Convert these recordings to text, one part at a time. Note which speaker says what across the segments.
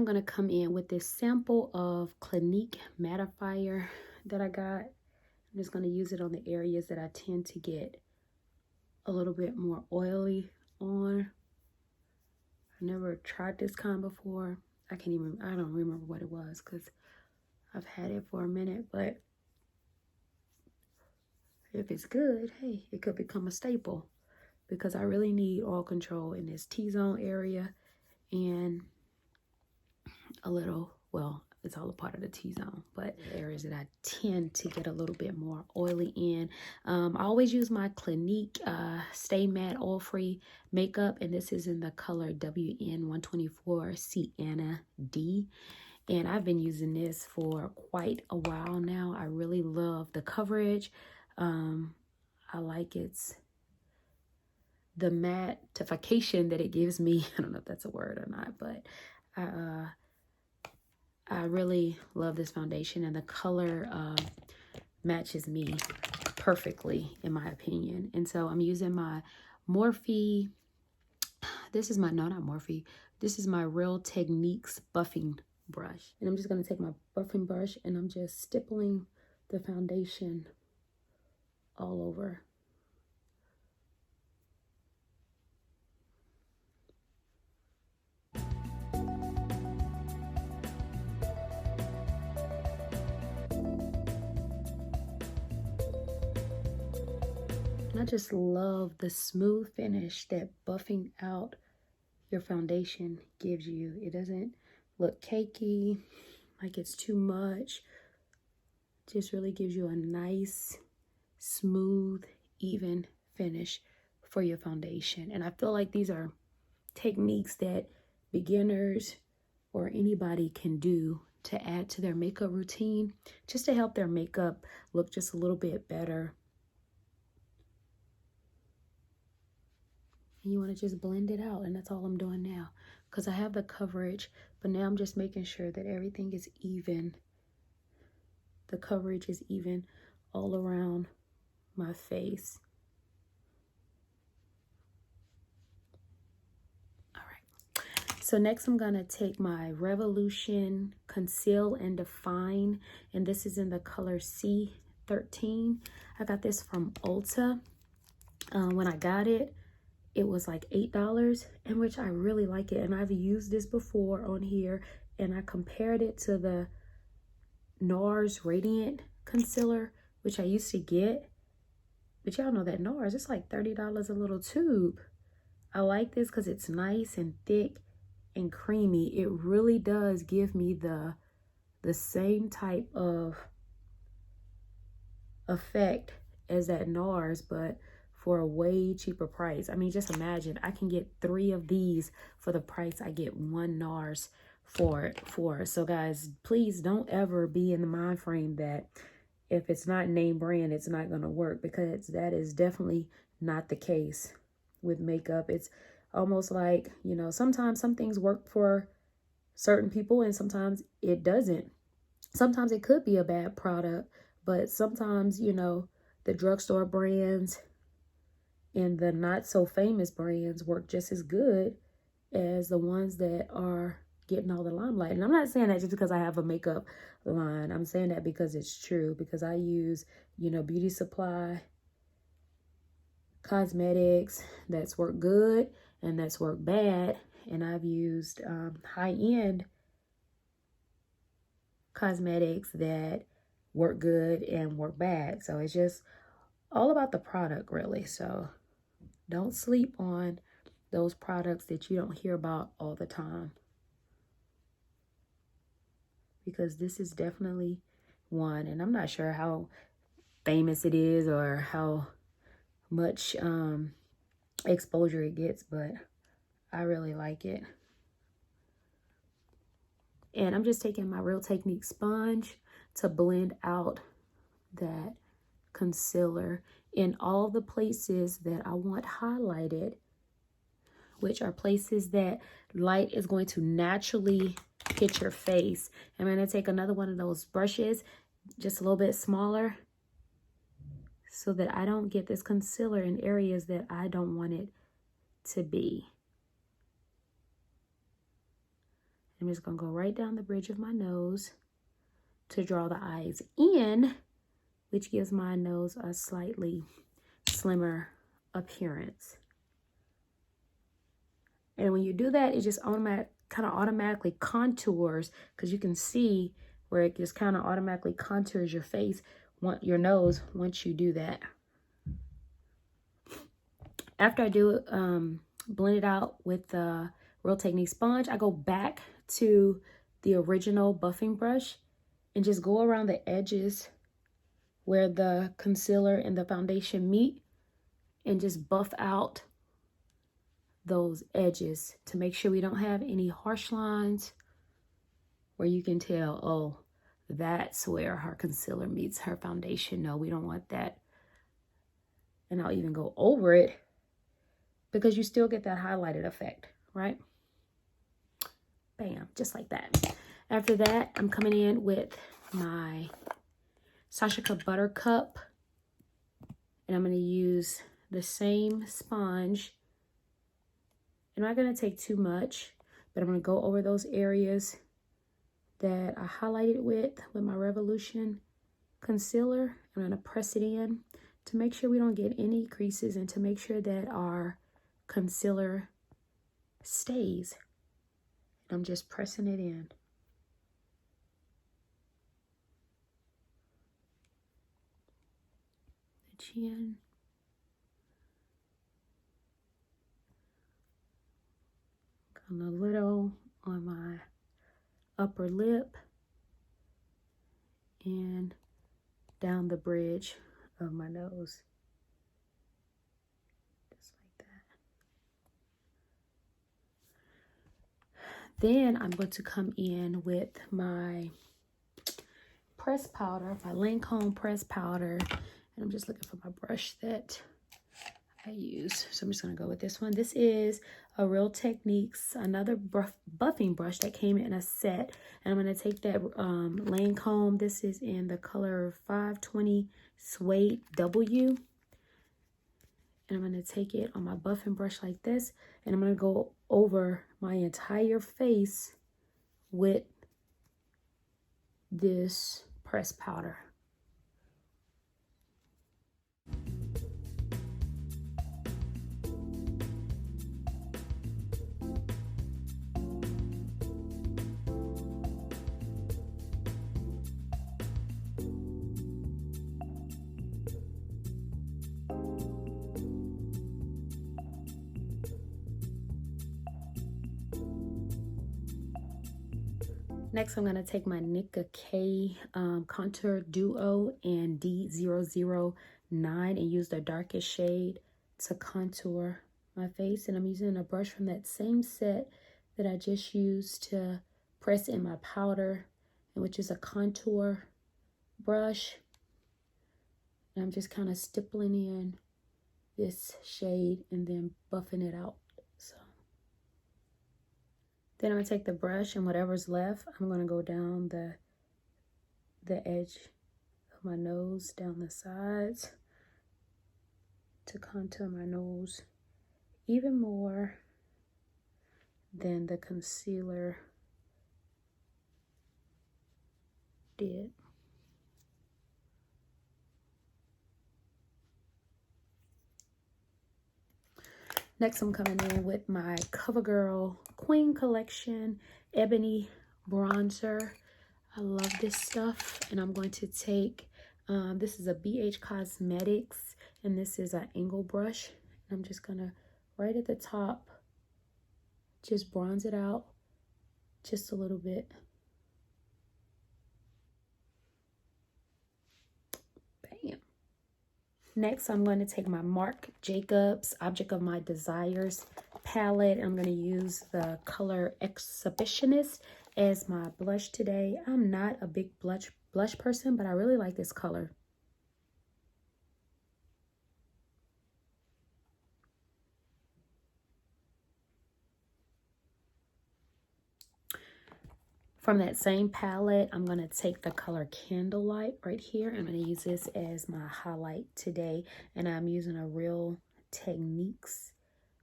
Speaker 1: going to come in with this sample of Clinique mattifier that I got. I'm just going to use it on the areas that I tend to get a little bit more oily on. I never tried this kind before. I don't remember what it was because I've had it for a minute, but if it's good, hey, it could become a staple because I really need oil control in this T-zone area and a little, well, it's all a part of the T-zone, but the areas that I tend to get a little bit more oily in. I always use my Clinique Stay Matte Oil-Free makeup, and this is in the color WN124 Sienna D. And I've been using this for quite a while now. I really love the coverage. I like the mattification that it gives me. I don't know if that's a word or not, but I really love this foundation, and the color matches me perfectly, in my opinion. And so I'm using my Morphe. This is my, no, not Morphe. This is my Real Techniques buffing brush. And I'm just going to take my buffing brush and I'm just stippling the foundation all over. And I just love the smooth finish that buffing out your foundation gives you. It doesn't look cakey, like it's too much. It just really gives you a nice, smooth, even finish for your foundation. And I feel like these are techniques that beginners or anybody can do to add to their makeup routine, just to help their makeup look just a little bit better. And you want to just blend it out, and that's all I'm doing now because I have the coverage, but now I'm just making sure that everything is even. The coverage is even all around my face. All right. So next I'm going to take my Revolution Conceal and Define, and this is in the color C13. I got this from Ulta. When I got it, it was like $8, in which I really like it. And I've used this before on here, and I compared it to the NARS Radiant Concealer, which I used to get. But y'all know that NARS, it's like $30 a little tube. I like this because it's nice and thick and creamy. It really does give me the same type of effect as that NARS, but for a way cheaper price. I mean, just imagine, I can get 3 of these for the price I get 1 NARS for. So guys, please don't ever be in the mind frame that if it's not name brand, it's not going to work, because that is definitely not the case with makeup. It's almost like, you know, sometimes some things work for certain people and sometimes it doesn't. Sometimes it could be a bad product, but sometimes, you know, the drugstore brands and the not so famous brands work just as good as the ones that are getting all the limelight. And I'm not saying that just because I have a makeup line. I'm saying that because it's true, because I use, you know, beauty supply, cosmetics that's worked good and that's worked bad. And I've used high-end cosmetics that work good and work bad. So it's just all about the product, really. So don't sleep on those products that you don't hear about all the time, because this is definitely one. And I'm not sure how famous it is or how much exposure it gets, but I really like it. And I'm just taking my Real Technique sponge to blend out that concealer in all the places that I want highlighted, which are places that light is going to naturally hit your face. I'm going to take another one of those brushes, just a little bit smaller, so that I don't get this concealer in areas that I don't want it to be. I'm just going to go right down the bridge of my nose to draw the eyes in, which gives my nose a slightly slimmer appearance. And when you do that, it just automatically contours, because you can see where it just kind of automatically contours your face, your nose, once you do that. After I do blend it out with the Real Technique sponge, I go back to the original buffing brush and just go around the edges where the concealer and the foundation meet and just buff out those edges to make sure we don't have any harsh lines where you can tell, oh, that's where her concealer meets her foundation. No, we don't want that. And I'll even go over it because you still get that highlighted effect, right? Bam, just like that. After that, I'm coming in with my Sacha Buttercup, and I'm going to use the same sponge. I'm not going to take too much, but I'm going to go over those areas that I highlighted with my Revolution concealer. I'm going to press it in to make sure we don't get any creases and to make sure that our concealer stays. I'm just pressing it in. The chin. Got a little on my upper lip and down the bridge of my nose. Just like that. Then I'm going to come in with my pressed powder, my Lancome pressed powder. And I'm just looking for my brush that I use. So I'm just going to go with this one. This is a Real Techniques, another buffing brush that came in a set. And I'm going to take that Lancome. This is in the color 520 Suede W. And I'm going to take it on my buffing brush like this. And I'm going to go over my entire face with this pressed powder. Next, I'm going to take my Nicka K Contour Duo and D009 and use the darkest shade to contour my face. And I'm using a brush from that same set that I just used to press in my powder, which is a contour brush. And I'm just kind of stippling in this shade and then buffing it out. So then I'm going to take the brush and whatever's left, I'm going to go down the edge of my nose, down the sides to contour my nose even more than the concealer did. Next, I'm coming in with my CoverGirl Queen Collection Ebony Bronzer. I love this stuff. And I'm going to take, this is a BH Cosmetics, and this is an angle brush. And I'm just going to, right at the top, just bronze it out just a little bit. Bam. Next, I'm going to take my Marc Jacobs Object of My Desires palette. I'm going to use the color Exhibitionist as my blush today. I'm not a big blush person, but I really like this color. From that same palette, I'm going to take the color Candlelight right here. I'm going to use this as my highlight today. And I'm using a Real Techniques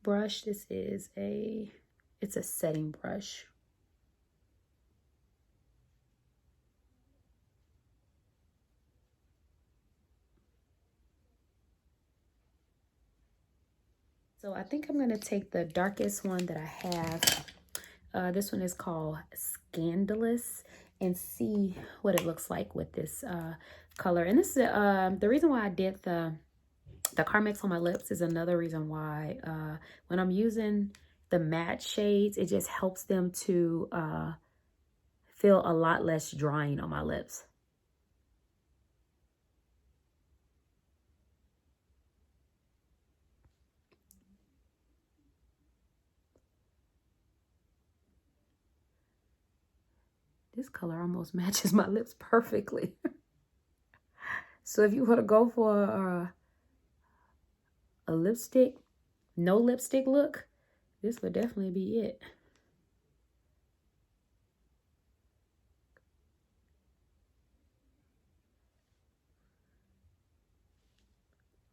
Speaker 1: brush. This is it's a setting brush. So I think I'm going to take the darkest one that I have. This one is called Scandalous, and see what it looks like with this color. And this is the reason why I did the Carmex on my lips is another reason why when I'm using the matte shades, it just helps them to feel a lot less drying on my lips. This color almost matches my lips perfectly. So if you want to go for a lipstick, no lipstick look, this would definitely be it.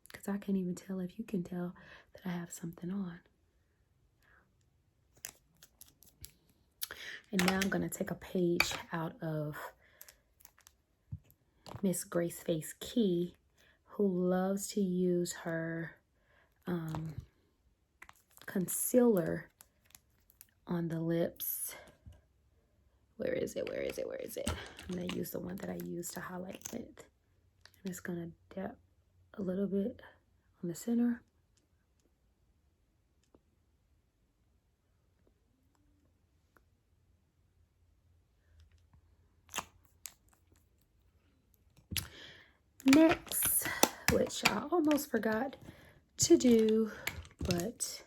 Speaker 1: Because I can't even tell if you can tell that I have something on. And now I'm going to take a page out of Miss Grace Face Key, who loves to use her concealer on the lips. Where is it? Where is it? Where is it? I'm going to use the one that I used to highlight with. I'm just going to dab a little bit on the center. Next, which I almost forgot to do, but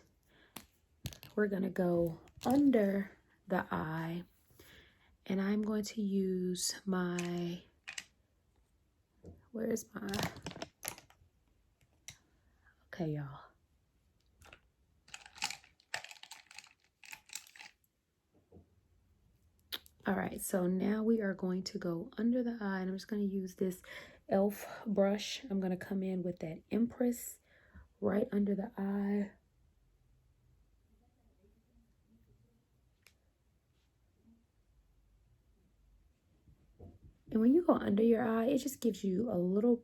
Speaker 1: we're going to go under the eye, and I'm going to use my, where's my, okay, y'all. All right, so now we are going to go under the eye, and I'm just going to use this e.l.f. brush. I'm going to come in with that Empress right under the eye. And when you go under your eye, it just gives you a little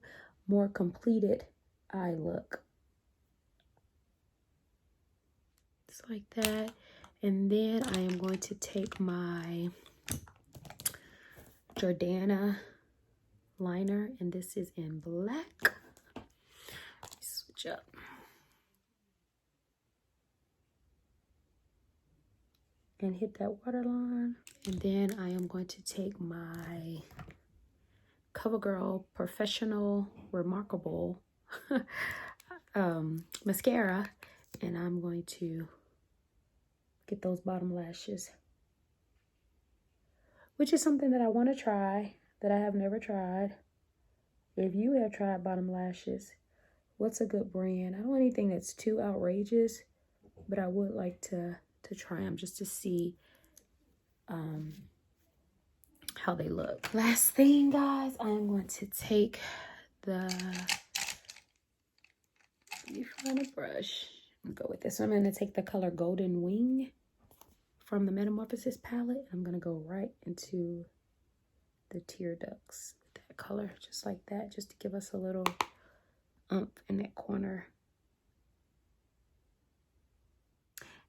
Speaker 1: more completed eye look. Just like that. And then I am going to take my Jordana liner, and this is in black. Switch up. And hit that waterline. And then I am going to take my CoverGirl Professional Remarkable mascara, and I'm going to get those bottom lashes, which is something that I want to try, that I have never tried. If you have tried bottom lashes, what's a good brand? I don't want anything that's too outrageous, but I would like to try them just to see how they look. Last thing, guys, I'm going to take the, let me find a brush. I'm gonna go with this one. I'm going to take the color Golden Wing from the Metamorphosis palette. I'm going to go right into the tear ducts with that color, just like that, just to give us a little oomph in that corner.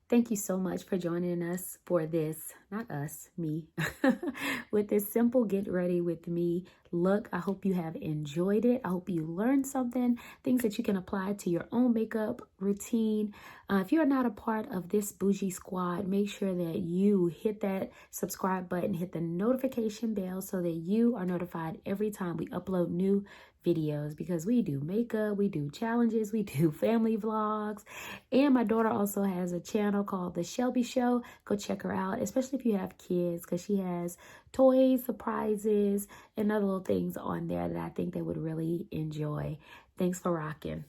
Speaker 1: Thank you so much for joining us for this, not us, me, with this simple get ready with me look. I hope you have enjoyed it. I hope you learned something, things that you can apply to your own makeup routine. If you're not a part of this bougie squad, make sure that you hit that subscribe button, hit the notification bell so that you are notified every time we upload new videos, because we do makeup, we do challenges, we do family vlogs, and my daughter also has a channel called The Shelby Show. Go check her out, especially if you have kids, because she has toys, surprises, and other little things on there that I think they would really enjoy. Thanks for rocking.